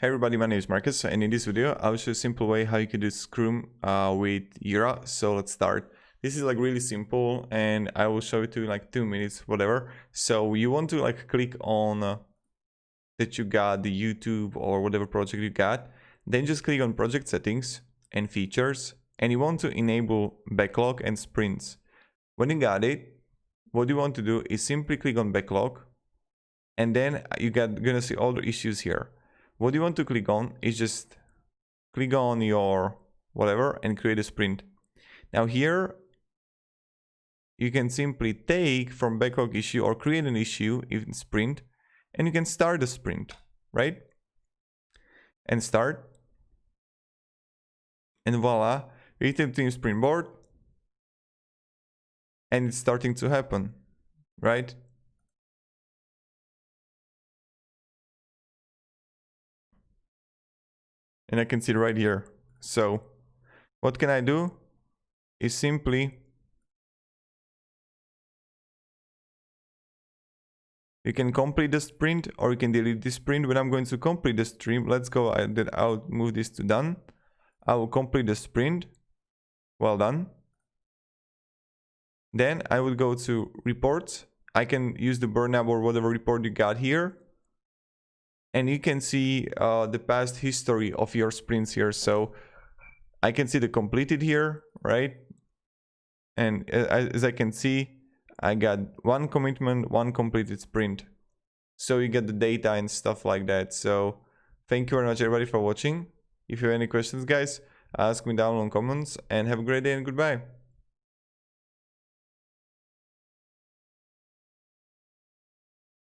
Hey everybody, my name is Marcus, and in this video I'll show you a simple way how you can do Scrum with Jira. So let's start. This is like really simple and I will show it to you in like 2 minutes, whatever. So you want to like click on that you got the YouTube or whatever project you got, then just click on project settings and features, and you want to enable backlog and sprints. When you got it, what you want to do is simply click on backlog, and then gonna see all the issues here. What you want to click on is just click on your whatever and create a sprint. Now here you can simply take from backlog issue or create an issue in sprint, and you can start the sprint, right? And start, and voila, return to sprint board, and it's starting to happen, right? And I can see it right here. So what can I do is simply you can complete the sprint or you can delete the sprint. When I'm going to complete the stream, let's go, I'll move this to done. I will complete the sprint. Well done. Then I will go to reports. I can use the burnup or whatever report you got here. And you can see the past history of your sprints here. So I can see the completed here, right? And as I can see, I got one commitment, one completed sprint. So you get the data and stuff like that. So thank you very much everybody for watching. If you have any questions, guys, ask me down in comments, and have a great day and goodbye.